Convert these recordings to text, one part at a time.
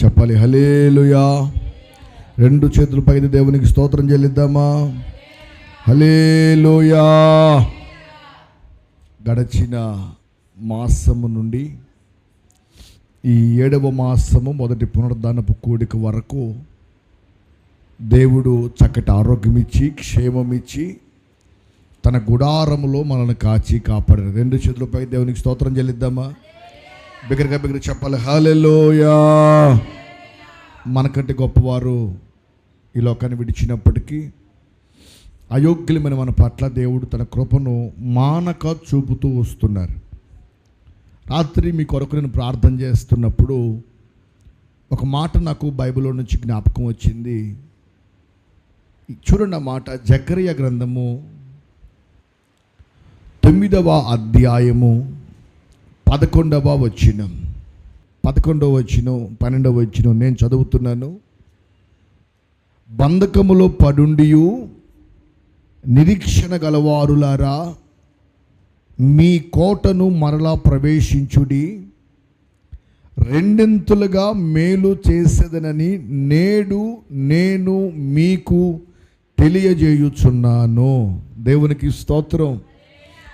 చెప్పాలి హల్లెలూయా. రెండు చేతులు పైకి దేవునికి స్తోత్రం చెల్లిద్దామా? హల్లెలూయా. గడచిన మాసము నుండి ఈ 7వ మాసము మొదటి పునరుద్ధానపు కూడిక వరకు దేవుడు చక్కటి ఆరోగ్యం ఇచ్చి క్షేమం ఇచ్చి తన గుడారములో మనల్ని కాచి కాపాడారు. రెండు చేతులపై దేవునికి స్తోత్రం చెల్లిద్దామా? బిగ్గరగా చెప్పాలి హల్లెలూయా. మనకంటే గొప్పవారు ఈ లోకాన్ని విడిచినప్పటికీ అయోగ్యులమైన మన పట్ల దేవుడు తన కృపను మానక చూపుతూ వస్తున్నారు. రాత్రి మీ కొరకు నేను ప్రార్థన చేస్తున్నప్పుడు ఒక మాట నాకు బైబిల్లో నుంచి జ్ఞాపకం వచ్చింది. చూడండి, ఆ మాట జకరియా గ్రంథము 9వ అధ్యాయము 11వ వచనం, 11వ వచనం, 12వ వచనం నేను చదువుతున్నాను. బంధకములో పడుండియు నిరీక్షణ గలవారులారా, మీ కోటను మరలా ప్రవేశించుడి, రెండింతలుగా మేలు చేసేదనని నేడు నేను మీకు తెలియజేయుచున్నాను. దేవునికి స్తోత్రం.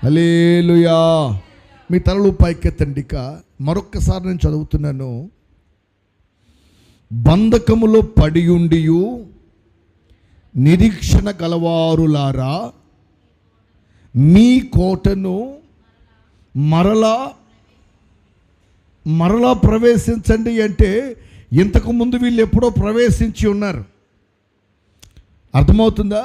హల్లెలూయా. మీ తలలు పైకెత్తండి. మరొక్కసారి నేను చదువుతున్నాను. బంధకములో పడి ఉండియు నిరీక్షణ గలవారులారా, మీ కోటను మరలా ప్రవేశించండి అంటే ఇంతకుముందు వీళ్ళు ఎప్పుడో ప్రవేశించి ఉన్నారు. అర్థమవుతుందా?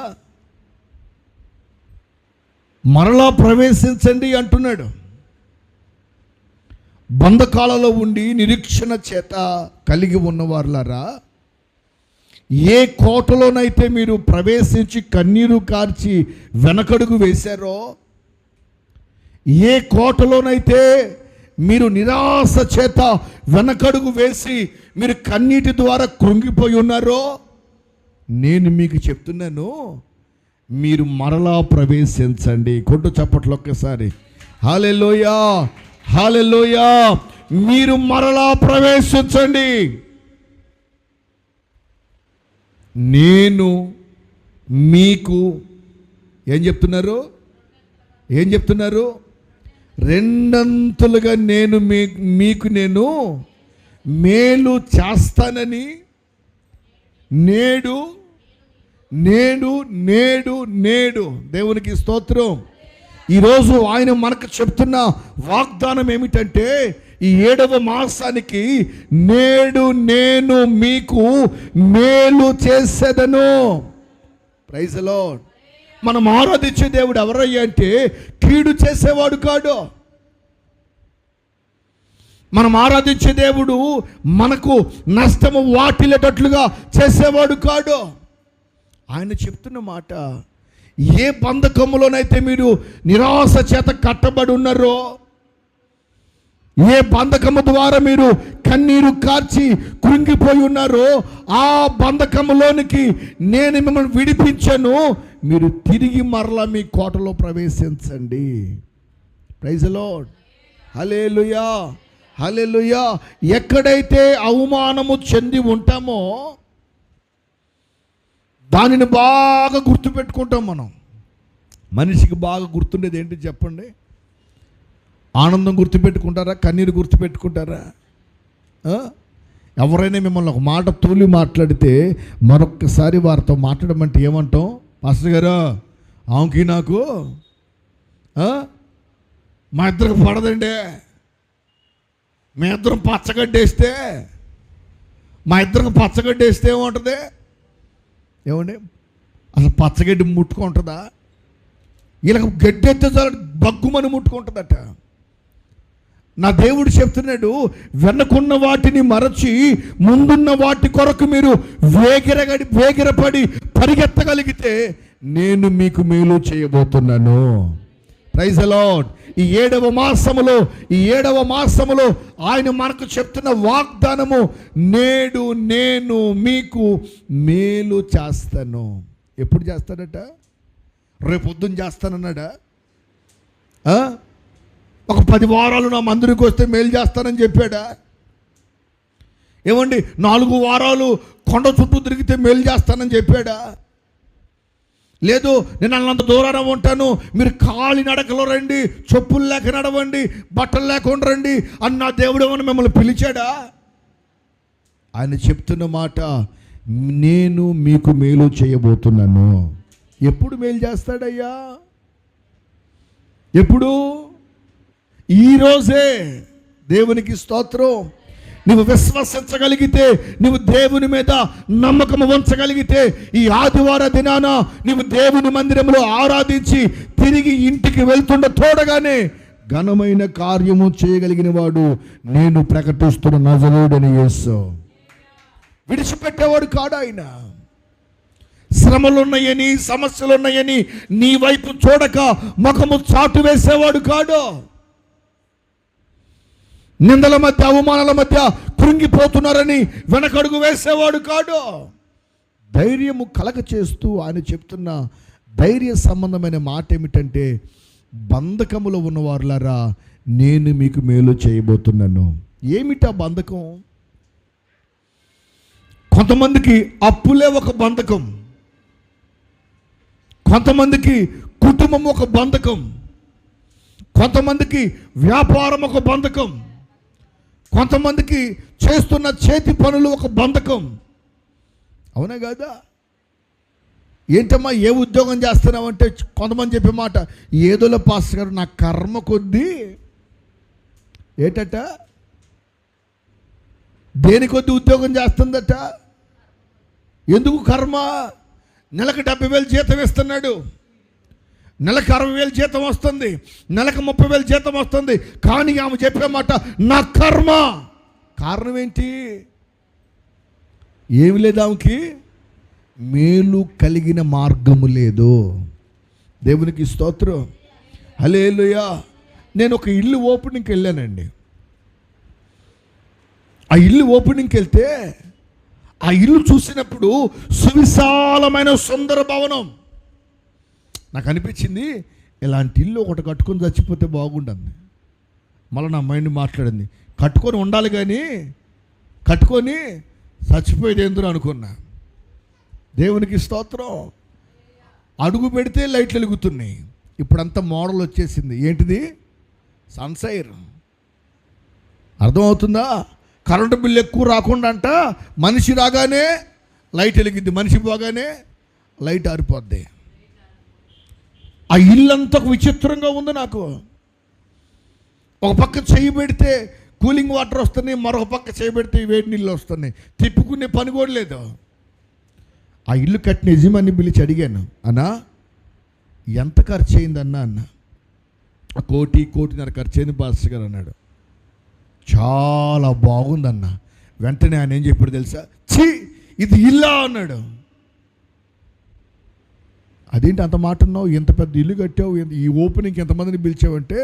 మరలా ప్రవేశించండి అంటున్నాడు. బంధకాలలో ఉండి నిరీక్షణ చేత కలిగి ఉన్నవారులారా, ఏ కోటలోనైతే మీరు ప్రవేశించి కన్నీరు కార్చి వెనకడుగు వేశారో, ఏ కోటలోనైతే మీరు నిరాశ చేత వెనకడుగు వేసి మీరు కన్నీటి ద్వారా కృంగిపోయి ఉన్నారో, నేను మీకు చెప్తున్నాను, మీరు మరలా ప్రవేశించండి. కొట్టు చప్పట్లు ఒక్కసారి. హల్లెలూయా, హల్లెలూయా. మీరు మరలా ప్రవేశించండి. నేను మీకు ఏం చెప్తున్నారు? రెండంతలుగా నేను మీకు నేను మేలు చేస్తానని నేడు దేవునికి స్తోత్రం. ఈరోజు ఆయన మనకు చెప్తున్న వాగ్దానం ఏమిటంటే, ఈ 7వ మాసానికి నేడు నేను మీకు మేలు చేసేదను. Praise the Lord. మనం ఆరాధించే దేవుడు ఎవరయ్యా అంటే కీడు చేసేవాడు కాడు. మనం ఆరాధించే దేవుడు మనకు నష్టము వాటిల్లేటట్లుగా చేసేవాడు కాడు. ఆయన చెప్తున్న మాట, ఏ బంధకములోనైతే మీరు నిరాశ చేత కట్టబడి ఉన్నారో, ఏ బంధకము ద్వారా మీరు కన్నీరు కార్చి కృంగిపోయి ఉన్నారో, ఆ బంధకములోనికి నేను మిమ్మల్ని విడిపించాను. మీరు తిరిగి మరలా మీ కోటలో ప్రవేశించండి. Praise the lord. Hallelujah, hallelujah. ఎక్కడైతే అవమానము చెంది ఉంటామో దానిని బాగా గుర్తుపెట్టుకుంటాం మనం. మనిషికి బాగా గుర్తుండేది ఏంటి చెప్పండి? ఆనందం గుర్తుపెట్టుకుంటారా? కన్నీరు గుర్తుపెట్టుకుంటారా? ఎవరైనా మిమ్మల్ని ఒక మాట తూలి మాట్లాడితే మరొక్కసారి వారితో మాట్లాడమంటే ఏమంటాం? పాస్టర్ గారు, ఆమెకి నాకు మా ఇద్దరికి పడదండి. మీ ఇద్దరం పచ్చగడ్డేస్తే ఏముంటుంది? ఏమండి, అసలు పచ్చగడ్డి ముట్టుకుంటుందా? ఇలా గడ్డి ఎత్తే చాలా బగ్గుమని ముట్టుకుంటుందట. నా దేవుడు చెప్తున్నాడు, వెనకున్న వాటిని మరచి ముందున్న వాటి కొరకు మీరు వేగిరపడి పరిగెత్తగలిగితే నేను మీకు మేలు చేయబోతున్నాను. Praise the Lord. ఈ 7వ మాసములో ఆయన మనకు చెప్తున్న వాగ్దానము, నేడు నేను మీకు మేలు చేస్తాను. ఎప్పుడు చేస్తాడట? రేపు పొద్దున్న చేస్తానన్నాడా? ఒక 10 వారాలు నా మందిరికి వస్తే మేలు చేస్తానని చెప్పాడా? ఏమండి 4 వారాలు కొండ చుట్టూ తిరిగితే మేలు చేస్తానని చెప్పాడా? లేదు, నేను అన్నంత దూరాన ఉంటాను, మీరు కాలి నడకలో రండి, చెప్పులు లేక నడవండి, బట్టలు లేకుండా రండి అన్న దేవుడు ఏమన్నా మిమ్మల్ని పిలిచాడా? ఆయన చెప్తున్న మాట, నేను మీకు మేలు చేయబోతున్నాను. ఎప్పుడు మేలు చేస్తాడయ్యా? ఎప్పుడు? ఈరోజే. దేవునికి స్తోత్రం. నువ్వు విశ్వసించగలిగితే, నువ్వు దేవుని మీద నమ్మకం ఉంచగలిగితే, ఈ ఆదివార దినాన నువ్వు దేవుని మందిరంలో ఆరాధించి తిరిగి ఇంటికి వెళ్తుండ తోడగానే ఘనమైన కార్యము చేయగలిగిన వాడు నేను ప్రకటిస్తున్న నజరేయుడైన యేసు. విడిచిపెట్టేవాడు కాడు ఆయన. శ్రమలున్నాయని, సమస్యలున్నాయని నీ వైపు చూడక ముఖము చాటు వేసేవాడు కాడు. నిందల మధ్య, అవమానాల మధ్య కృంగిపోతున్నారని వెనకడుగు వేసేవాడు కాడు. ధైర్యము కలగ చేస్తూ ఆయన చెప్తున్న ధైర్య సంబంధమైన మాట ఏమిటంటే, బంధకములో ఉన్నవారులారా నేను మీకు మేలు చేయబోతున్నాను. ఏమిటా బంధకం? కొంతమందికి అప్పులే ఒక బంధకం, కొంతమందికి కుటుంబం ఒక బంధకం, కొంతమందికి వ్యాపారం ఒక బంధకం, కొంతమందికి చేస్తున్న చేతి పనులు ఒక బంధకం. అవునా కాదా? ఏంటమ్మా ఏ ఉద్యోగం చేస్తున్నావంటే కొంతమంది చెప్పే మాట, ఏదోలో పాస్టర్ గారు నా కర్మ కొద్దీ. ఏటట? దేని కొద్ది ఉద్యోగం చేస్తుందట? ఎందుకు కర్మ? నెలకు 70,000 జీతం ఇస్తున్నాడు, నెలకు 60,000 జీతం వస్తుంది, నెలకు 30,000 జీతం వస్తుంది, కానీ ఆమె చెప్పే మాట నా కర్మ. కారణం ఏంటి? ఏమి లేదు, ఆమెకి మేలు కలిగిన మార్గము లేదు. దేవునికి స్తోత్రం. హల్లెలూయా. నేను ఒక ఇల్లు ఓపెనింగ్కి వెళ్ళానండి. ఆ ఇల్లు ఓపెనింగ్కి వెళ్తే ఆ ఇల్లు చూసినప్పుడు సువిశాలమైన సుందర భవనం. నాకు అనిపించింది, ఇలాంటి ఇల్లు ఒకటి కట్టుకొని చచ్చిపోతే బాగుంటుంది. మళ్ళీ నా మైండ్ మాట్లాడింది, కట్టుకొని ఉండాలి కానీ కట్టుకొని చచ్చిపోయేది ఎందుకు అనుకున్నా. దేవునికి స్తోత్రం. అడుగు పెడితే లైట్లు వెలుగుతున్నాయి. ఇప్పుడంతా మోడల్ వచ్చేసింది. ఏంటిది? సన్సైర్. అర్థమవుతుందా? కరెంటు బిల్లు ఎక్కువ రాకుండా అంట మనిషి రాగానే లైట్ వెలిగిద్ది, మనిషి పోగానే లైట్ ఆరిపోద్ది. ఆ ఇల్లంతా విచిత్రంగా ఉంది. నాకు ఒక పక్క చేయి పెడితే కూలింగ్ వాటర్ వస్తున్నాయి, మరొక పక్క చేయి పెడితే వేడి నీళ్ళు వస్తున్నాయి. తిప్పుకునే పని కూడా లేదు. ఆ ఇల్లు కట్టిన యజమాని పిలిచి అడిగాను, అన్నా ఎంత ఖర్చు అయిందన్నా? అన్న 1.5 ఖర్చు అయింది పాస్టర్ గారు అన్నాడు. చాలా బాగుందన్న. వెంటనే ఆయన ఏం చెప్పాడు తెలుసా? ఛీ, ఇది ఇల్లా అన్నాడు. అదేంటి అంత మాట అన్నావు? ఎంత పెద్ద ఇల్లు కట్టావు, ఈ ఓపెనింగ్కి ఎంతమందిని పిలిచావంటే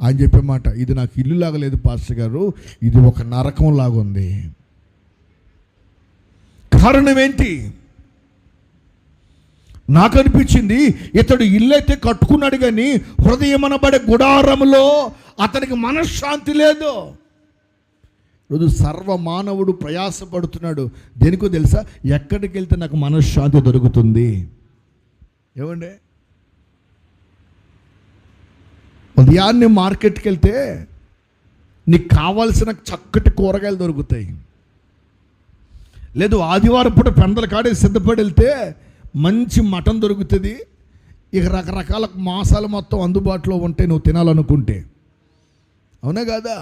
ఆయన చెప్పే మాట, ఇది నాకు ఇల్లు లాగా లేదు పాస్టర్ గారు, ఇది ఒక నరకం లాగా ఉంది. కారణం ఏంటి? నాకు అనిపించింది, ఇతడు ఇల్లు అయితే కట్టుకున్నాడు కానీ హృదయం అనబడే గుడారంలో అతనికి మనశ్శాంతి లేదు. రోజు సర్వ మానవుడు ప్రయాసపడుతున్నాడు. దేనికో తెలుసా? ఎక్కడికి వెళ్తే నాకు మనశ్శాంతి దొరుకుతుంది. ఏమండి, ఉదయాన్నే మార్కెట్కి వెళ్తే నీకు కావాల్సిన చక్కటి కూరగాయలు దొరుకుతాయి. లేదు, ఆదివారం పూట పెందల కాడే సిద్ధపడి వెళ్తే మంచి మటన్ దొరుకుతుంది. ఇక రకరకాల మాసాలు మొత్తం అందుబాటులో ఉంటాయి నువ్వు తినాలనుకుంటే. అవునా కాదా?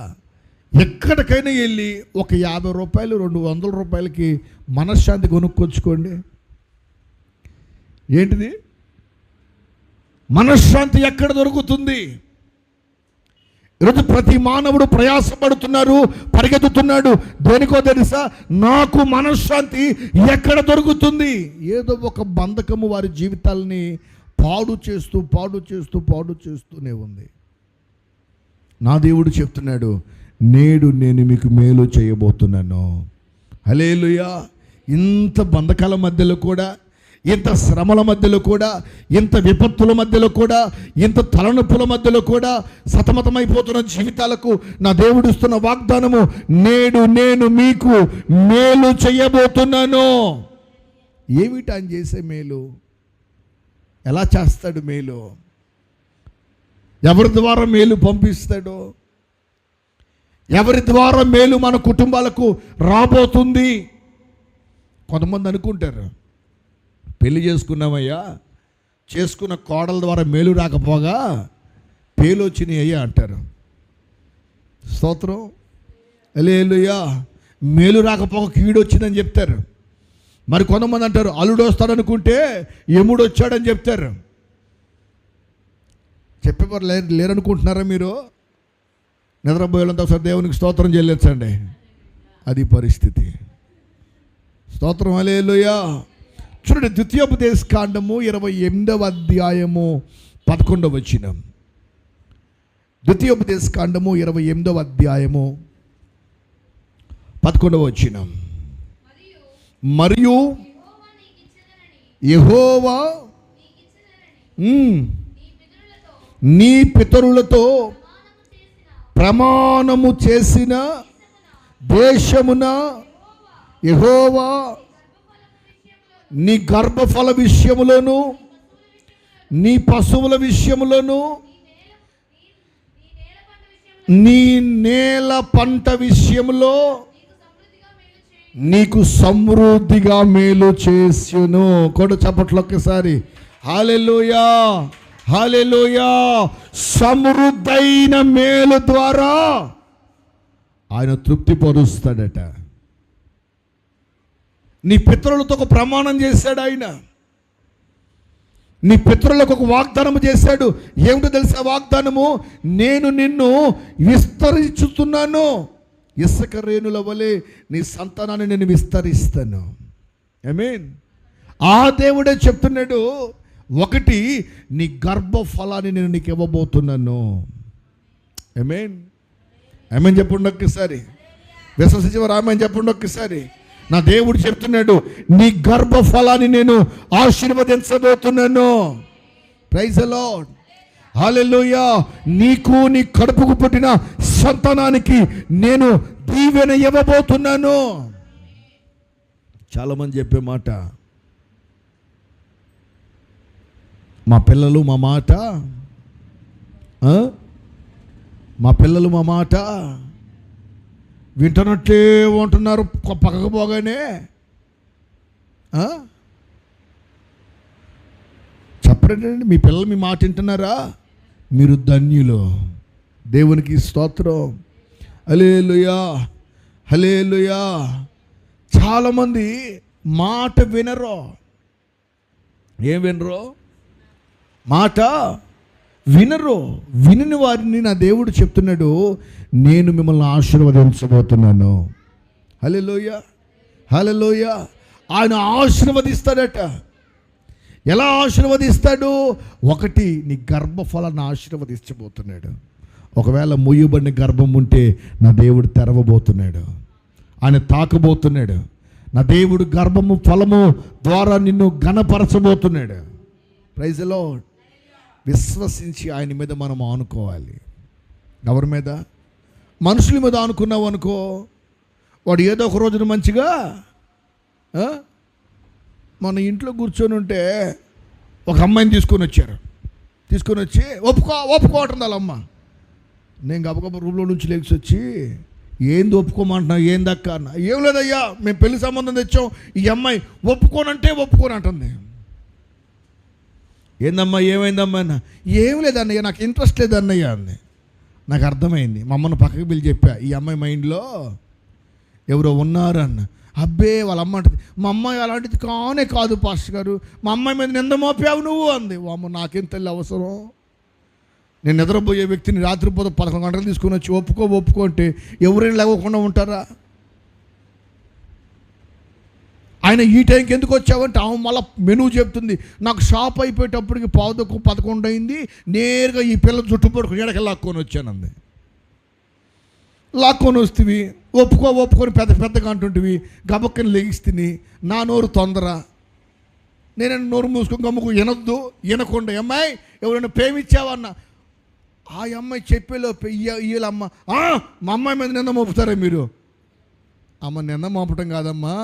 ఎక్కడికైనా వెళ్ళి ఒక 50 రూపాయలు 200 రూపాయలకి మనశ్శాంతి కొనుక్కొచ్చుకోండి. ఏంటిది? మనశ్శాంతి ఎక్కడ దొరుకుతుంది? ఈరోజు ప్రతి మానవుడు ప్రయాసపడుతున్నారు, పరిగెత్తుతున్నాడు. దేనికో తెలుసా? నాకు మనశ్శాంతి ఎక్కడ దొరుకుతుంది? ఏదో ఒక బంధకము వారి జీవితాలని పాడు చేస్తూనే ఉంది. నా దేవుడు చెప్తున్నాడు, నేడు నేను మీకు మేలు చేయబోతున్నాను. హల్లెలూయా. ఇంత బంధకాల మధ్యలో కూడా, ఇంత శ్రమల మధ్యలో కూడా, ఇంత విపత్తుల మధ్యలో కూడా, ఇంత తలనొప్పుల మధ్యలో కూడా సతమతమైపోతున్న జీవితాలకు నా దేవుడు ఇస్తున్న వాగ్దానము, నేడు నేను మీకు మేలు చేయబోతున్నాను. ఏమిటి ఆయన చేసే మేలు? ఎలా చేస్తాడు మేలు? ఎవరి ద్వారా మేలు పంపిస్తాడో, ఎవరి ద్వారా మేలు మన కుటుంబాలకు రాబోతుంది? కొంతమంది అనుకుంటారు, పెళ్లి చేసుకున్నామయ్యా, చేసుకున్న కోడల ద్వారా మేలు రాకపోగా పేలు వచ్చినాయి అయ్యా అంటారు. స్తోత్రం, హల్లెలూయా. మేలు రాకపోగా కీడు వచ్చిందని చెప్తారు. మరి కొంతమంది అంటారు, అల్లుడు వస్తాడనుకుంటే యముడు వచ్చాడని చెప్తారు. చెప్పేవారు లేరనుకుంటున్నారా మీరు? నిద్రపోయేంత ఒకసారి దేవునికి స్తోత్రం చెల్లించండి. అది పరిస్థితి. స్తోత్రం, హల్లెలూయా. చూడండి, ద్వితీయోపదేశ కాండము 28వ అధ్యాయము 11వ వచనం. ద్వితీయోపదేశ కాండము 28వ అధ్యాయము 11వ వచనం. మరియు యెహోవా నీ పితరులతో ప్రమాణము చేసిన దేశమున యెహోవా నీ గర్భఫల విషయములోను, నీ పశువుల విషయములోను, నీ నేల పంట విషయములో నీకు సమృద్ధిగా మేలు చేయును. కొడు చప్పట్లు ఒక్కసారి. హల్లెలూయా, హల్లెలూయా. సమృద్ధైన మేలు ద్వారా ఆయన తృప్తిపరుస్తాడట. నీ పితరులతో ఒక ప్రమాణం చేశాడు ఆయన. నీ పితరులకు ఒక వాగ్దానం చేశాడు. ఏమిటో తెలుసా వాగ్దానము? నేను నిన్ను విస్తరించుతున్నాను, ఇసుక రేణుల వలె నీ సంతానాన్ని నేను విస్తరిస్తాను. ఆమేన్. ఆ దేవుడే చెప్తున్నాడు, ఒకటి, నీ గర్భఫలాన్ని నేను నీకు ఇవ్వబోతున్నాను. ఆమేన్, ఆమేన్ చెప్పండి ఒక్కసారి. విశ్వసించేవారు ఆమేన్ చెప్పండి ఒక్కసారి. నా దేవుడు చెప్తున్నాడు, నీ గర్భఫలాన్ని నేను ఆశీర్వదించబోతున్నాను. ప్రైజ్ ది లార్డ్, హల్లెలూయా. నీకు నీ కడుపుకు పుట్టిన సంతానానికి నేను దీవెన ఇవ్వబోతున్నాను. చాలామంది చెప్పే మాట, మా పిల్లలు మా మాట, మా పిల్లలు మా మాట వింటున్నట్లే ఉంటున్నారు. పక్కకు పోగానే చెప్పండి, మీ పిల్లలు మీ మాట వింటున్నారా? మీరు ధన్యులు. దేవునికి స్తోత్రం, హల్లెలూయా, హల్లెలూయా. చాలామంది మాట వినరు. ఏం వినరు? మాట వినరు. వినని వారిని నా దేవుడు చెప్తున్నాడు, నేను మిమ్మల్ని ఆశీర్వదించబోతున్నాను. హల్లెలూయా, హల్లెలూయా. ఆయన ఆశీర్వదిస్తాడట. ఎలా ఆశీర్వదిస్తాడు? ఒకటి, నీ గర్భఫలాన్ని ఆశీర్వదించబోతున్నాడు. ఒకవేళ మొయ్యబడిన గర్భం ఉంటే నా దేవుడు తెరవబోతున్నాడు, ఆయన తాకబోతున్నాడు. నా దేవుడు గర్భము ఫలము ద్వారా నిన్ను ఘనపరచబోతున్నాడు. Praise the lord. విశ్వసించి ఆయన మీద మనం ఆనుకోవాలి. ఎవరి మీద? మనుషుల మీద ఆనుకున్నావు అనుకో, వాడు ఏదో ఒక రోజున మంచిగా మన ఇంట్లో కూర్చొని ఉంటే ఒక అమ్మాయిని తీసుకొని వచ్చి ఒప్పుకోవటం వాళ్ళమ్మ. నేను గబగబ రూమ్లో నుంచి లేచి వచ్చి, ఏంది ఒప్పుకోమంటున్నా, ఏందక్క అన్న. ఏం లేదయ్యా, మేము పెళ్లి సంబంధం తెచ్చాం, ఈ అమ్మాయి ఒప్పుకోనంటే ఒప్పుకోని అంటుంది. ఏందమ్మా, ఏమైందమ్మా అన్న. ఏం లేదన్నయ్య, నాకు ఇంట్రెస్ట్ లేదన్నయ్య అంది. నాకు అర్థమైంది. మా అమ్మను పక్కకి పిలిచి చెప్పా, ఈ అమ్మాయి మైండ్లో ఎవరో ఉన్నారు అన్న. అబ్బే, వాళ్ళ అమ్మ అంటుంది, మా అమ్మాయి అలాంటిది కానే కాదు పాస్టర్ గారు, మా అమ్మాయి మీద నింద మోపావు నువ్వు అంది. అమ్మ, నాకేం తెల్లి అవసరం? నేను నిద్రపోయే వ్యక్తిని రాత్రిపూట 11 గంటలు తీసుకొని వచ్చి ఒప్పుకో అంటే ఎవరైనా లేవకుండా ఉంటారా? ఆయన ఈ టైంకి ఎందుకు వచ్చావంటే ఆమె మళ్ళీ మెనూ చెప్తుంది. నాకు షాప్ అయిపోయేటప్పటికి 11 అయింది, నేరుగా ఈ పిల్లల చుట్టుపక్కల ఎడకి లాక్కొని వచ్చానంది. లాక్కొని వస్తేవి ఒప్పుకొని పెద్దగా అంటుంటివి, గబక్కని లెగిస్తుంది. నా నోరు తొందర, నేను నోరు మూసుకొని గమ్ముకు వినొద్దు, వినకుండా అమ్మాయి ఎవరైనా ప్రేమించావన్నా ఆ అమ్మాయి చెప్పేలోపు వీళ్ళమ్మ మా అమ్మాయి మీద నింద మోపుతారా మీరు? అమ్మ నింద మోపటం కాదమ్మా,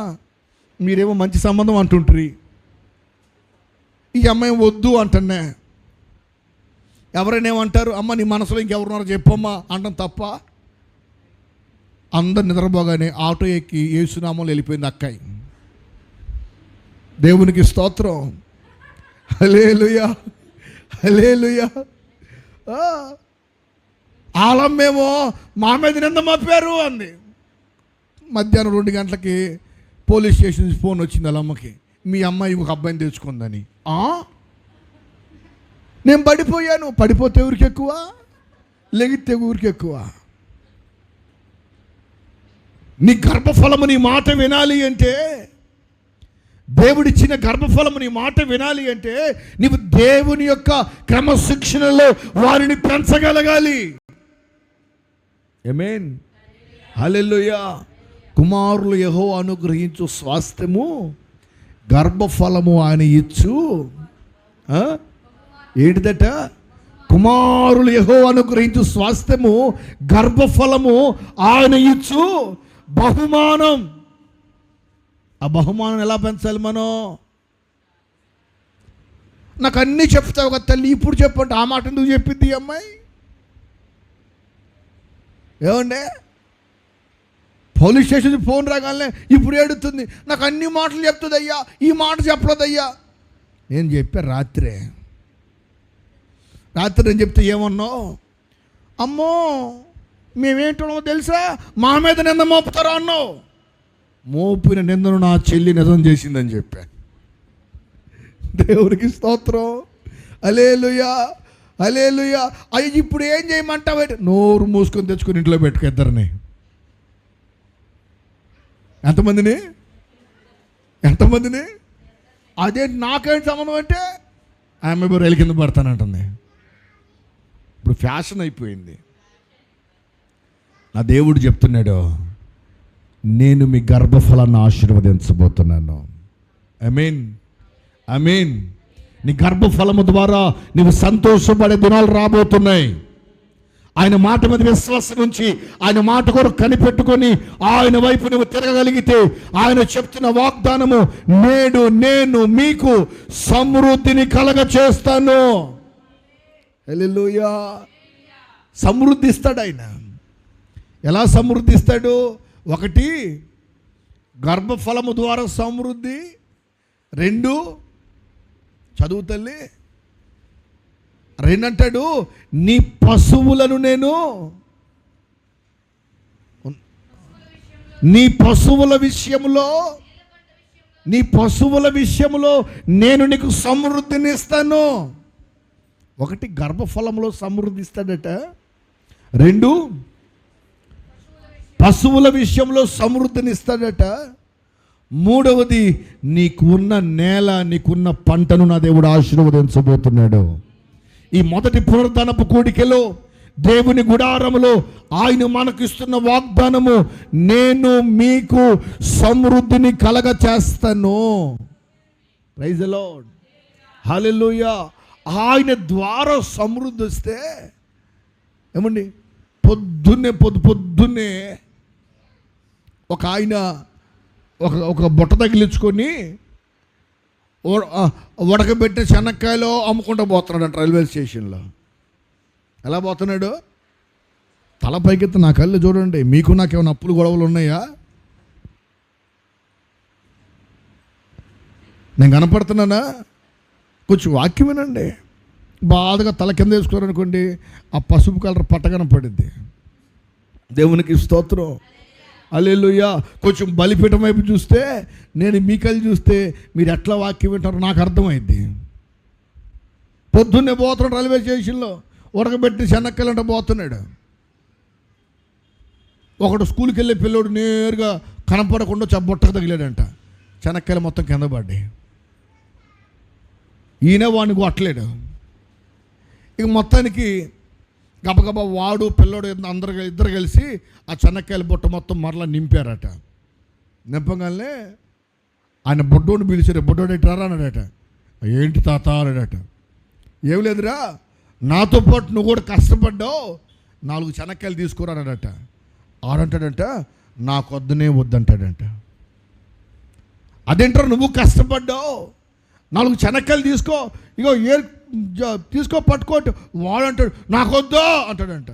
మీరేమో మంచి సంబంధం అంటుంటారు, ఈ అమ్మాయి వద్దు అంటున్నా. ఎవరైనా ఏమంటారు, అమ్మ నీ మనసులో ఇంకెవరున్నారో చెప్పమ్మా అంటాం తప్ప. అందరు నిద్రపోగానే ఆటో ఎక్కి యేసునామంలో వెళ్ళిపోయింది అక్కాయి. దేవునికి స్తోత్రం. హల్లెలూయా, హల్లెలూయా. ఆలమ్మేమో మా మీద నింద మోపారు అంది. మధ్యాహ్నం 2 గంటలకి పోలీస్ స్టేషన్ నుంచి ఫోన్ వచ్చింది వాళ్ళ అమ్మకి, మీ అమ్మాయి ఒక అబ్బాయిని తెచ్చుకుందని. నేను పడిపోయాను. పడిపోతే ఊరికి ఎక్కువ, లెగితే ఊరికి ఎక్కువ. నీ గర్భఫలము నీ మాట వినాలి అంటే, దేవుడిచ్చిన గర్భఫలము నీ మాట వినాలి అంటే నీవు దేవుని యొక్క క్రమశిక్షణలో వారిని పెంచగలగాలి. ఆమేన్, హల్లెలూయా. కుమారులు యెహోవా అనుగ్రహించు స్వాస్థ్యము, గర్భఫలము ఆయన ఇచ్చు. ఏంటిదట? కుమారులు యెహోవా అనుగ్రహించు స్వాస్థ్యము, గర్భఫలము ఆయన ఇచ్చు బహుమానం. ఆ బహుమానం ఎలా పెంచాలి మనం? నాకు అన్నీ చెప్తావు కదా తల్లి, ఇప్పుడు చెప్పండి. ఆ మాట ఎందుకు చెప్పింది ఈ అమ్మాయి? ఏమండే పోలీస్ స్టేషన్ ఫోన్ రాగానే ఇప్పుడు ఏడుతుంది, నాకు అన్ని మాటలు చెప్తుంది అయ్యా, ఈ మాట చెప్పలేదయ్యా. నేను చెప్పా రాత్రి నేను చెప్తే ఏమన్నావు? అమ్మో మేమేంటున్నామో తెలుసా, మా మీద నింద మోపుతారా అన్నావు. మోపిన నిందను నా చెల్లి నిజం చేసిందని చెప్పా. దేవునికి స్తోత్రం. హల్లెలూయా, హల్లెలూయా. అయ్యి ఇప్పుడు ఏం చేయమంటావు? నోరు మూసుకొని తెచ్చుకొని ఇంట్లో పెట్టుకో ఇద్దరిని. ఎంతమందిని? అదే నాకేంటి సంబంధం అంటే ఆమె రైలు కింద పడతానంటుంది. ఇప్పుడు ఫ్యాషన్ అయిపోయింది. నా దేవుడు చెప్తున్నాడు, నేను మీ గర్భఫలాన్ని ఆశీర్వదించబోతున్నాను. ఆమేన్, ఆమేన్. నీ గర్భఫలము ద్వారా నీవు సంతోషపడే దినాలు రాబోతున్నాయి. ఆయన మాట మీద విశ్వాసం ఉంచి ఆయన మాట కొరకు కనిపెట్టుకొని ఆయన వైపు నువ్వు తిరగగలిగితే ఆయన చెప్తున్న వాగ్దానము, నేడు నేను మీకు సమృద్ధిని కలగ చేస్తాను. హల్లెలూయా. సమృద్ధి ఇస్తాడు ఆయన. ఎలా సమృద్ధిస్తాడు? 1 గర్భఫలము ద్వారా సమృద్ధి, 2 చదువు తల్లి, 2 అంటాడు నీ పశువులను నేను నీ పశువుల విషయంలో నేను నీకు సమృద్ధిని ఇస్తాను. 1 గర్భఫలంలో సమృద్ధి ఇస్తాడట, 2 పశువుల విషయంలో సమృద్ధిని ఇస్తాడట, 3వది నీకున్న నేల, నీకున్న పంటను నా దేవుడు ఆశీర్వదించబోతున్నాడు. ఈ మొదటి పునరుద్ధానపు కూడికలో దేవుని గుడారములో ఆయన మనకు ఇస్తున్న వాగ్దానము, నేను మీకు సమృద్ధిని కలగ చేస్తాను. ప్రైజ్ ది లార్డ్, హల్లెలూయా. ఆయన ద్వారా సమృద్ధి వస్తే ఏమండి, పొద్దున్నే ఒక ఆయన ఒక బుట్ట తగిలించుకొని ఉడకబెట్టిన శనక్కాయలు అమ్ముకుంటూ పోతున్నాడు రైల్వే స్టేషన్లో. ఎలా పోతున్నాడు? తల పైకెత్తి నా కళ్ళు చూడండి. మీకు నాకేమైనా అప్పులు గొడవలు ఉన్నాయా? నేను కనపడుతున్నానా? కొంచెం వాక్యం వినండి. బాధగా తల కింద వేసుకోరనుకోండి, ఆ పసుపు కలర్ పట్ట కనపడిద్ది. దేవునికి స్తోత్రం, హల్లెలూయా. కొంచెం బలిపీఠం వైపు చూస్తే, నేను మీ కళ్ళు చూస్తే మీరు ఎట్లా వాక్యం వింటారో నాకు అర్థమైంది. పొద్దున్నే పోతున్నాడు రైల్వే స్టేషన్లో, ఉడకబెట్టి శనక్కలంట పోతున్నాడు. ఒకడు స్కూల్కి వెళ్ళే పిల్లోడు నేరుగా కనపడకుండా బుట్టకు తగిలాడంట. శనక్కాయలు మొత్తం కింద పడ్డాయి. ఈయన వాడిని కొట్టలేడు. ఇక మొత్తానికి గబగబా వాడు పిల్లోడు ఇద్దరు కలిసి ఆ శనక్కాయల బుట్ట మొత్తం మరలా నింపారట. నింపగానే ఆయన బొడ్డోని పిలిచారు. బొడ్డోడు ఎట్టారా అన్నాడట. ఏంటి తాత అన్నాడట. ఏం లేదురా, నాతో పాటు నువ్వు కూడా కష్టపడ్డావు, 4 చెనక్కాయలు తీసుకురాడట. ఆడంటాడంట, నాకొద్దనే వద్దంటాడంట. అదేంటారు, నువ్వు కష్టపడ్డావు, 4 చెనక్కాయలు తీసుకో, ఇగో తీసుకో పట్టుకో. వాడంటాడు, నాకొద్దా అంటాడంట.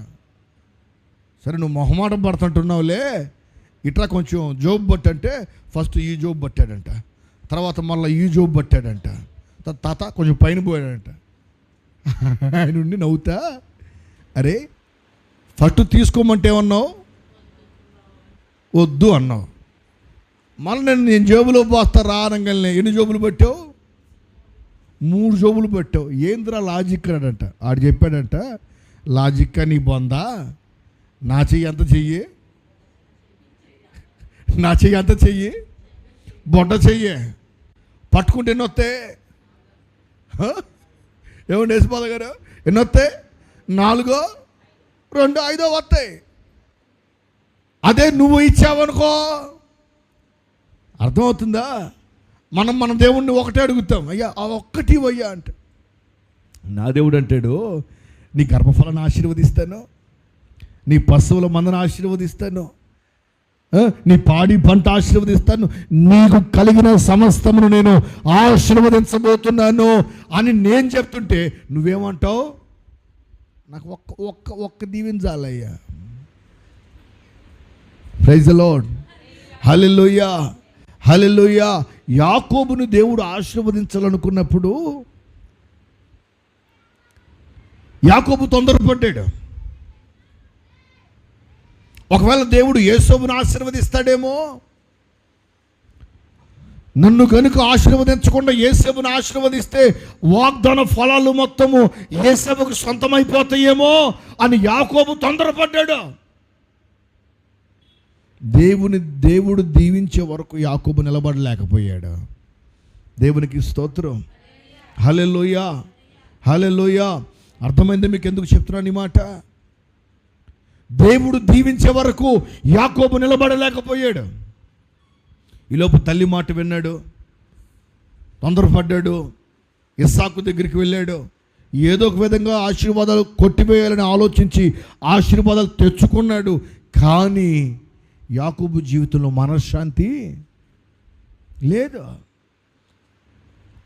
సరే నువ్వు మొహమాటం పడుతుంటున్నావులే, ఇట్లా కొంచెం జోబు పట్టంటే ఫస్ట్ ఈ జోబు పట్టాడంట, తర్వాత మళ్ళీ ఈ జోబు పట్టాడంట. తాత కొంచెం పైన పోయాడంట. ఆయన ఉండి నవ్వుతా, అరే ఫస్ట్ తీసుకోమంటే ఏమన్నావు, వద్దు అన్నావు. మళ్ళీ నేను జేబులో పోస్తా రానంగానే ఎన్ని జోబులు పెట్టావు, 3 జోబులు పెట్టావు. ఏంద్రా లాజిక్ అన్నాడంట. ఆడు చెప్పాడంట, లాజిక్ నీ బొందా, నా చెయ్యి అంత చెయ్యి, నా చెయ్యి అంత చెయ్యి, బొడ్డ చెయ్యి పట్టుకుంటే ఎన్ని వస్తాయి? ఏమండి యేసుపాద గారు, ఎన్ని వస్తాయి? 4, 2, 5 వస్తాయి. అదే నువ్వు ఇచ్చావనుకో, అర్థమవుతుందా? మన దేవుణ్ణి ఒకటే అడుగుతాం, అయ్యా ఆ ఒక్కటి అయ్యా అంటే. నా దేవుడు అంటాడు, నీ గర్భఫలాన్ని ఆశీర్వదిస్తాను, నీ పశువుల మందను ఆశీర్వదిస్తాను, నీ పాడి పంట ఆశీర్వదిస్తాను, నీకు కలిగిన సమస్తమును నేను ఆశీర్వదించబోతున్నాను అని నేను చెప్తుంటే నువ్వేమంటావు? నాకు ఒక్క దీవించాలయ్యా. ప్రైజ్ ది లార్డ్, హల్లెలూయా, హల్లెలూయా. యాకోబును దేవుడు ఆశీర్వదించాలనుకున్నప్పుడు యాకోబు తొందరపడ్డాడు. ఒకవేళ దేవుడు యేసోబును ఆశీర్వదిస్తాడేమో, నన్ను కనుక ఆశీర్వదించకుండా యేసేపును ఆశీర్వదిస్తే వాగ్దాన ఫలాలు మొత్తము యేసేపుకు సొంతమైపోతాయేమో అని యాకోబు తొందరపడ్డాడు. దేవుడు దీవించే వరకు యాకోబు నిలబడలేకపోయాడు. దేవునికి స్తోత్రం, హల్లెలూయా, హల్లెలూయా. అర్థమైంది మీకు ఎందుకు చెప్తున్నాను ఈ మాట? దేవుడు దీవించే వరకు యాకోబు నిలబడలేకపోయాడు. ఈలోపు తల్లి మాట విన్నాడు, తొందరపడ్డాడు, ఇస్సాకు దగ్గరికి వెళ్ళాడు. ఏదో ఒక విధంగా ఆశీర్వాదాలు కొట్టివేయాలని ఆలోచించి ఆశీర్వాదాలు తెచ్చుకున్నాడు. కానీ యాకోబు జీవితంలో మనశ్శాంతి లేదు.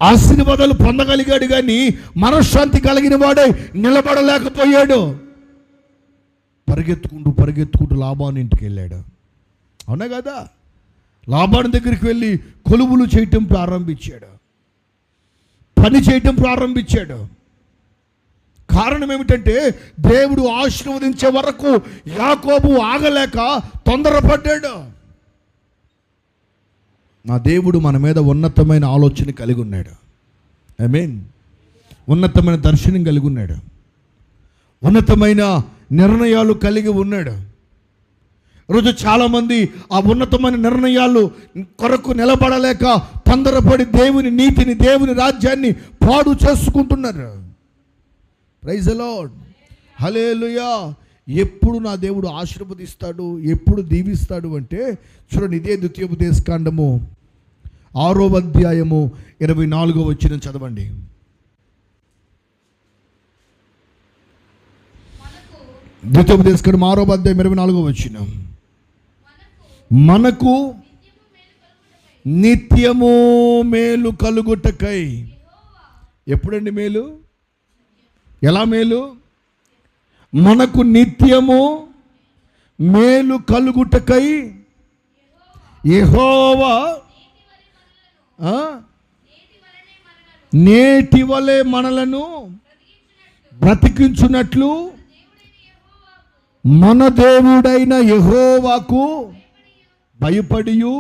ఆశీర్వాదాలు పొందగలిగాడు కానీ మనశ్శాంతి కలిగిన వాడే నిలబడలేకపోయాడు. పరిగెత్తుకుంటూ లాబాను ఇంటికి వెళ్ళాడు. అవునా కదా? లాబాను దగ్గరికి వెళ్ళి కొలువులు చేయటం ప్రారంభించాడు, పని చేయటం ప్రారంభించాడు. కారణం ఏమిటంటే దేవుడు ఆశీర్వదించే వరకు యాకోబు ఆగలేక తొందరపడ్డాడు. నా దేవుడు మన మీద ఉన్నతమైన ఆలోచన కలిగి ఉన్నాడు. ఆమేన్. ఉన్నతమైన దర్శనం కలిగి ఉన్నాడు, ఉన్నతమైన నిర్ణయాలు కలిగి ఉన్నాడు. ఈరోజు చాలామంది ఆ ఉన్నతమైన నిర్ణయాలు కొరకు నిలబడలేక తొందరపడి దేవుని నీతిని, దేవుని రాజ్యాన్ని పాడు చేసుకుంటున్నారు. ప్రైజ్ ది లార్డ్, హల్లెలూయా. ఎప్పుడు నా దేవుడు ఆశీర్వదిస్తాడు, ఎప్పుడు దీవిస్తాడు అంటే చూడండి, ఇదే ద్వితీయోపదేశకాండము 6వ అధ్యాయము 24వ వచనం చదవండి. ద్వితీయోపదేశకాండం 6వ అధ్యాయం 24వ వచనం. మనకు నిత్యము మేలు కలుగుటకై. ఎప్పుడండి మేలు? ఎలా మేలు? మనకు నిత్యము మేలు కలుగుటకై యెహోవా నేటి వలె మనలను బ్రతికించున్నట్లు మన దేవుడైన యెహోవాకు భయపడియు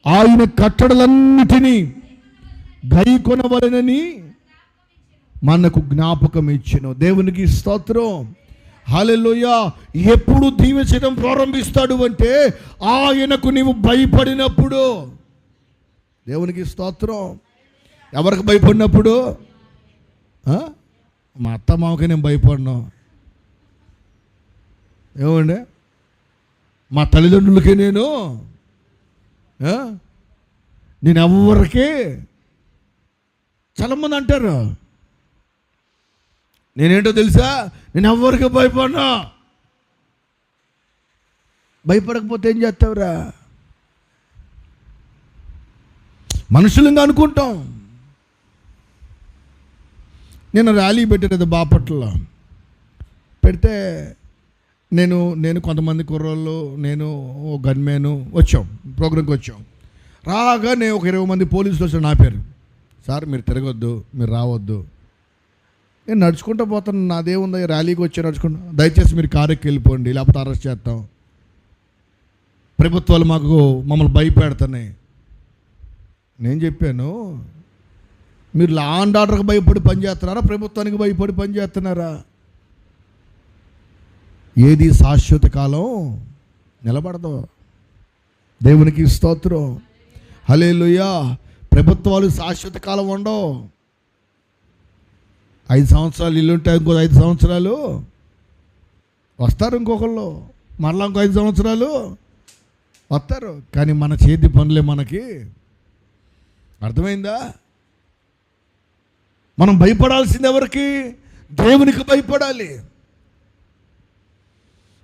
ఆయన కట్టడలన్నిటినీ గైకొనవలెనని మనకు జ్ఞాపకం ఇచ్చెను. దేవునికి స్తోత్రం, హల్లెలూయా. ఎప్పుడు దీవించడం ప్రారంభిస్తాడు అంటే ఆయనకు నీవు భయపడినప్పుడు. దేవునికి స్తోత్రం. ఎవరికి భయపడినప్పుడు? మా అత్త మామకి నేను భయపడినా, ఏమండి, మా తల్లిదండ్రులకి నేను ఎవరికి చాలామంది అంటారు, నేనేంటో తెలుసా, నేను ఎవరికి భయపడినా. భయపడకపోతే ఏం చేస్తావురా? మనుషులంగా అనుకుంటాం. నేను ర్యాలీ పెట్టాను బాపట్ల పెడితే, నేను కొంతమంది కుర్రోళ్ళు, నేను గన్మేను వచ్చాం, ప్రోగ్రాంకి వచ్చాం. రాగానే ఒక 20 మంది పోలీసులు వచ్చి ఆపారు. సార్ మీరు తిరగొద్దు, మీరు రావద్దు. నేను నడుచుకుంటూ పోతాను, నాదేముందో ర్యాలీకి వచ్చి నడుచుకుంటా. దయచేసి మీరు కారుకి వెళ్ళిపోండి, లేకపోతే అరెస్ట్ చేస్తాం. ప్రభుత్వాలు మమ్మల్ని భయపెడుతున్నాయి. నేను చెప్పాను, మీరు లా అండ్ ఆర్డర్కి భయపడి పనిచేస్తున్నారా, ప్రభుత్వానికి భయపడి పనిచేస్తున్నారా? ఏది శాశ్వత కాలం నిలబడదు. దేవునికి స్తోత్రం, హల్లెలూయా. ప్రభుత్వాలు శాశ్వత కాలం ఉండవు. 5 సంవత్సరాలు ఇల్లు ఉంటాయి, ఇంకో 5 సంవత్సరాలు వస్తారు, ఇంకొకళ్ళు మరలా ఇంకో 5 సంవత్సరాలు వస్తారు. కానీ మన చేతి పనులే మనకి. అర్థమైందా? మనం భయపడాల్సింది ఎవరికి? దేవునికి భయపడాలి.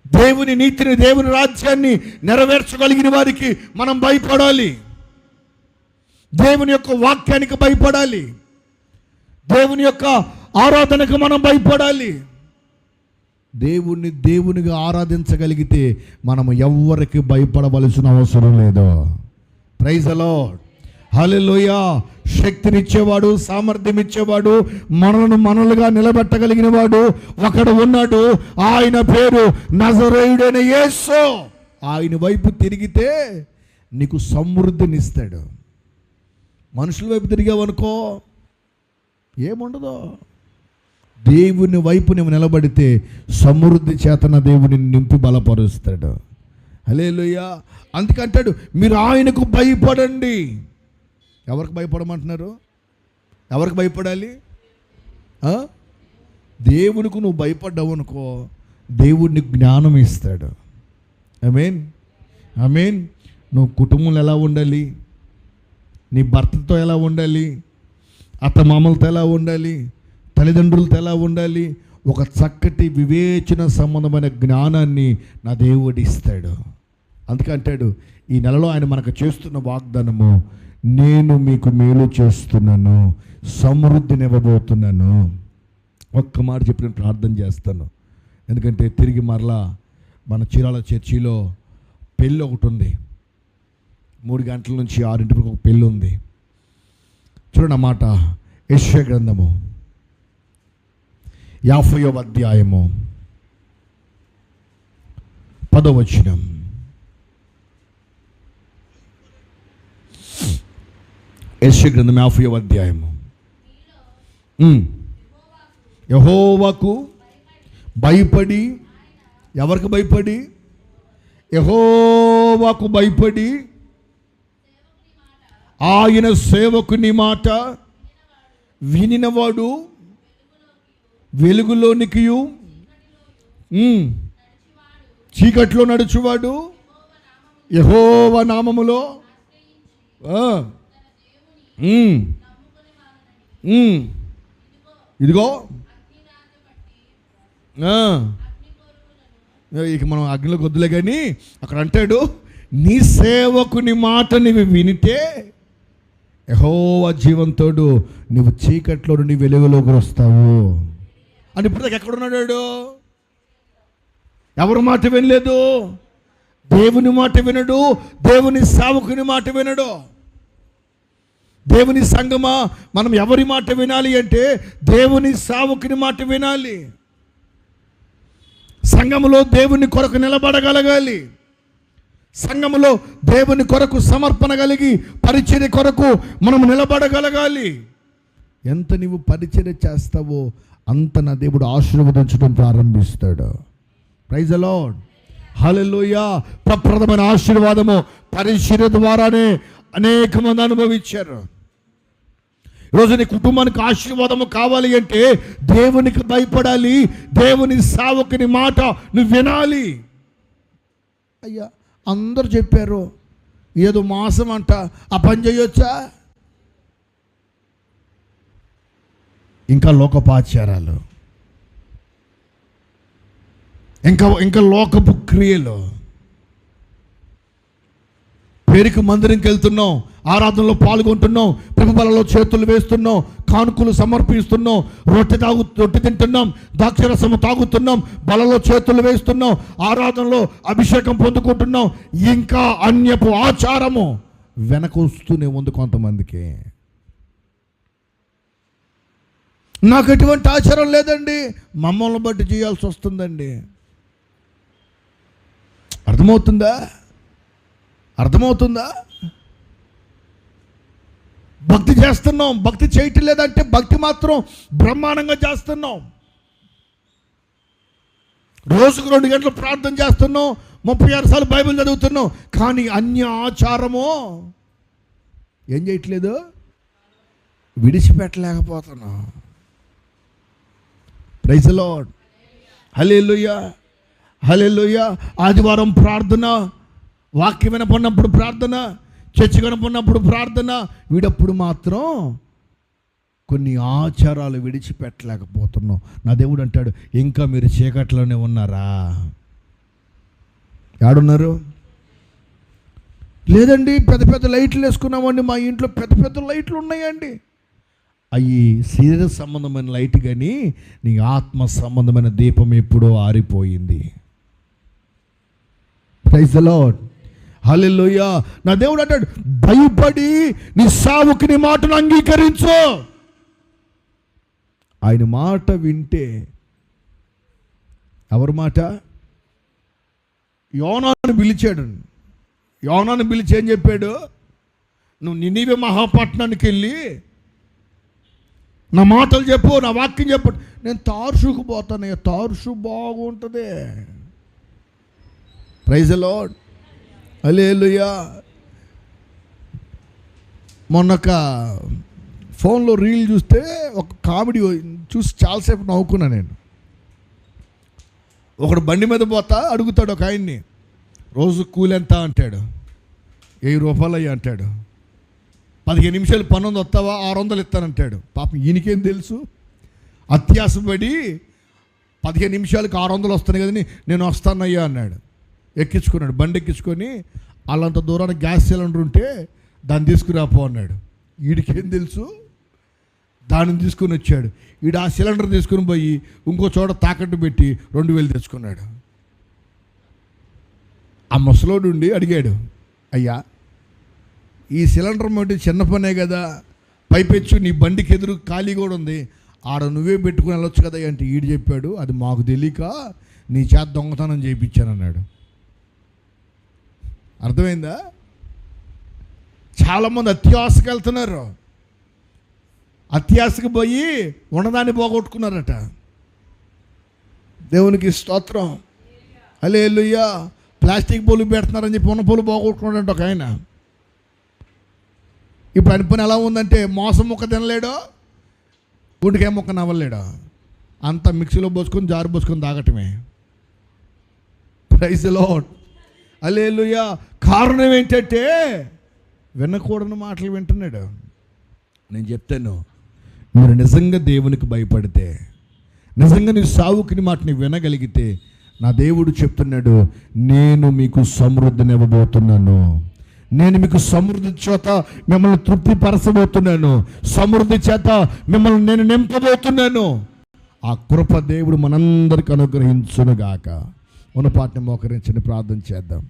దేవుని నీతిని, దేవుని రాజ్యాన్ని నెరవేర్చగలిగిన వారికి మనం భయపడాలి. దేవుని యొక్క వాక్యానికి భయపడాలి. దేవుని యొక్క ఆరాధనకు మనం భయపడాలి. దేవునిగా ఆరాధించగలిగితే మనము ఎవ్వరికి భయపడవలసిన అవసరం లేదు. ప్రైజ్ ది లార్డ్, హల్లెలూయా. శక్తినిచ్చేవాడు, సామర్థ్యం ఇచ్చేవాడు, మనలుగా నిలబెట్టగలిగిన వాడు ఒకడు ఉన్నాడు. ఆయన పేరు నజరేయుడైన యేసు. ఆయన వైపు తిరిగితే నీకు సమృద్ధినిస్తాడు. మనుషుల వైపు తిరిగావనుకో ఏముండదు. దేవుని వైపు నువ్వు నిలబడితే సమృద్ధి చేతన దేవుని నింపి బలపరుస్తాడు. హల్లెలూయా. అందుకంటాడు, మీరు ఆయనకు భయపడండి. ఎవరికి భయపడమంటున్నారు? ఎవరికి భయపడాలి? దేవునికి నువ్వు భయపడ్డావు అనుకో, దేవుడిని జ్ఞానం ఇస్తాడు. ఆమేన్, ఆమేన్. నువ్వు కుటుంబంలో ఎలా ఉండాలి, నీ భర్తతో ఎలా ఉండాలి, అత్తమామలతో ఎలా ఉండాలి, తల్లిదండ్రులతో ఎలా ఉండాలి, ఒక చక్కటి వివేచన సంబంధమైన జ్ఞానాన్ని నా దేవుడు ఇస్తాడు. అందుకంటాడు, ఈ నెలలో ఆయన మనకు చేస్తున్న వాగ్దానము, నేను మీకు మేలు చేస్తున్నాను, సమృద్ధినివ్వబోతున్నాను. ఒక్క మాట చెప్పిన ప్రార్థన చేస్తాను. ఎందుకంటే తిరిగి మరలా మన చీరాల చర్చిలో పెళ్ళి ఒకటి ఉంది. 3 గంటల నుంచి 6 వరకు ఒక పెళ్ళి ఉంది. చూడండి ఆ మాట, యెషయా గ్రంథము 50వ అధ్యాయము 10వ వచనం. యెషయా గ్రంథం 50వ అధ్యాయము. యెహోవాకు భయపడి, ఎవరికి భయపడి? యెహోవాకు భయపడి ఆయన సేవకుని మాట వినినవాడు వెలుగులోనికియు చీకట్లో నడుచువాడు యెహోవా నామములో ఇదిగో. ఇక మనం అగ్నిలో కొద్దులే కానీ అక్కడ అంటాడు, నీ సేవకుని మాట నీవు వినితే యెహోవా జీవంతోడు నువ్వు చీకట్లో నుండి వెలుగులోకి వస్తావు అని. ఇప్పుడు ఎక్కడున్నాడు? ఎవరి మాట వినలేదు? దేవుని మాట వినడు, దేవుని సేవకుని మాట వినడు. దేవుని సంగమా, మనం ఎవరి మాట వినాలి అంటే దేవుని సేవకుని మాట వినాలి. సంఘములో దేవుని కొరకు నిలబడగలగాలి. సంఘములో దేవుని కొరకు సమర్పణ కలిగి పరిచర్య కొరకు మనం నిలబడగలగాలి. ఎంత నీవు పరిచర్య చేస్తావో అంత నా దేవుడు ఆశీర్వదించడం ప్రారంభిస్తాడు. ప్రైజ్ ది లార్డ్, హల్లెలూయా. ప్రప్రదమైన ఆశీర్వాదము పరిచర్య ద్వారానే అనేక మంది అనుభవించారు. ఈరోజు నీ కుటుంబానికి ఆశీర్వాదము కావాలి అంటే దేవునికి భయపడాలి, దేవుని సేవకుని మాట నువ్వు వినాలి. అయ్యా అందరూ చెప్పారు, ఏదో మాసం అంట, ఆ పని చేయొచ్చా? ఇంకా లోకపాచారాలు, ఇంకా లోకపు క్రియలు. పేరుకి మందిరంకి వెళ్తున్నాం, ఆరాధనలో పాల్గొంటున్నాం, ప్రభుబలలో చేతులు వేస్తున్నాం, కానుకలు సమర్పిస్తున్నాం, రొట్టె తింటున్నాం, ద్రాక్షరసం తాగుతున్నాం, బలలో చేతులు వేస్తున్నాం, ఆరాధనలో అభిషేకం పొందుకుంటున్నాం. ఇంకా అన్యపు ఆచారము వెనక వస్తూనే ఉంది కొంతమందికి. నాకు ఎటువంటి ఆచారం లేదండి, మమ్మల్ని బట్టి చేయాల్సి వస్తుందండి. అర్థమవుతుందా? భక్తి చేస్తున్నాం, భక్తి చేయటం లేదంటే భక్తి మాత్రం బ్రహ్మాండంగా చేస్తున్నాం. రోజుకు 2 గంటలు ప్రార్థన చేస్తున్నాం, 36 సార్లు బైబిల్ చదువుతున్నాం, కానీ అన్య ఆచారము ఏం చేయట్లేదు, విడిచిపెట్టలేకపోతున్నాం. ప్రైజ్ ది లార్డ్, హల్లెలూయా, హల్లెలూయా. ఆదివారం ప్రార్థన, వాక్యం వినపడినప్పుడు ప్రార్థన, చర్చ కనపడినప్పుడు ప్రార్థన. వీడప్పుడు మాత్రం కొన్ని ఆచారాలు విడిచిపెట్టలేకపోతున్నాం. నా దేవుడు అంటాడు, ఇంకా మీరు చీకట్లోనే ఉన్నారా? ఏడున్నారు? లేదండి, పెద్ద పెద్ద లైట్లు వేసుకున్నామండి, మా ఇంట్లో పెద్ద పెద్ద లైట్లు ఉన్నాయండి. అవి శరీర సంబంధమైన లైట్, కానీ నీ ఆత్మ సంబంధమైన దీపం ఎప్పుడో ఆరిపోయింది. ప్రైజ్ ది లార్డ్, హల్లెలూయా. నా దేవుడు అంటాడు, భయపడి నీ సావుకి నీ మాటను అంగీకరించు. ఆయన మాట వింటే, ఎవరి మాట? యోనాను పిలిచాడు. యోనాను పిలిచి ఏం చెప్పాడు? నువ్వు నినివే మహాపట్నానికి వెళ్ళి నా మాటలు చెప్పు, నా వాక్యం చెప్పు. నేను తార్షుకు పోతాను, తార్షు బాగుంటుంది. ప్రైజ్ ది లార్డ్, హల్లెలూయా. మొన్నొక ఫోన్లో రీల్ చూస్తే ఒక కామెడీ చూసి చాలాసేపు నవ్వుకున్నా నేను. ఒకడు బండి మీద పోతా అడుగుతాడు ఒక ఆయన్ని, రోజు కూలి ఎంత అంటాడు. 1000 రూపాయలు అయ్యా అంటాడు. 15 నిమిషాలు పని ఉంది, వస్తావా? 600 ఇస్తానంటాడు. పాపం ఈయనకేం తెలుసు, అత్యాసపడి 15 నిమిషాలకు 600 వస్తాను కదని నేను వస్తానయ్యా అన్నాడు. ఎక్కించుకున్నాడు, బండి ఎక్కించుకొని వాళ్ళంత దూరానికి గ్యాస్ సిలిండర్ ఉంటే దాన్ని తీసుకురాపో అన్నాడు. వీడికేం తెలుసు, దాన్ని తీసుకొని వచ్చాడు. వీడు ఆ సిలిండర్ తీసుకుని పోయి ఇంకో చోట తాకట్టు పెట్టి 2000 తెచ్చుకున్నాడు. ఆ ముసలోడు ఉండి అడిగాడు, అయ్యా ఈ సిలిండర్ మట్టి చిన్న పనే కదా, పైపెచ్చు నీ బండికి ఎదురు ఖాళీ కూడా ఉంది, ఆడ నువ్వే పెట్టుకుని వెళ్ళొచ్చు కదా అంటే ఈడు చెప్పాడు, అది మాకు తెలియక నీ చేత దొంగతనం చేయించాను అన్నాడు. అర్థమైందా? చాలామంది అత్యాశకు వెళ్తున్నారు, అత్యాశకు పోయి ఉన్నదాన్ని పోగొట్టుకున్నారట. దేవునికి స్తోత్రం, హల్లెలూయా. ప్లాస్టిక్ పూలు పెడుతున్నారని చెప్పి ఉన్న పూలు పోగొట్టుకున్నాడంట ఒక ఆయన. ఇప్పుడు ఆయన పని ఎలా ఉందంటే, మోసం ముక్క తినలేడు, గుండెకాయ ముక్క నవ్వలేడు, అంతా మిక్సీలో పోసుకొని జారు పోసుకొని తాగటమే. ప్రైజ్ ది లార్డ్, హల్లెలూయా. కారణం ఏంటంటే వినకూడని మాటలు వింటున్నాడు. నేను చెప్తాను, మీరు నిజంగా దేవునికి భయపడితే, నిజంగా నీ సావుకుని మాటని వినగలిగితే, నా దేవుడు చెప్తున్నాడు, నేను మీకు సమృద్ధినివ్వబోతున్నాను, నేను మీకు సమృద్ధి చేత మిమ్మల్ని తృప్తిపరచబోతున్నాను, సమృద్ధి చేత మిమ్మల్ని నేను నింపబోతున్నాను. ఆ కృప దేవుడు మనందరికి అనుగ్రహించునుగాక. ఉన్న పాటని మోకరించని ప్రార్థన చేద్దాం.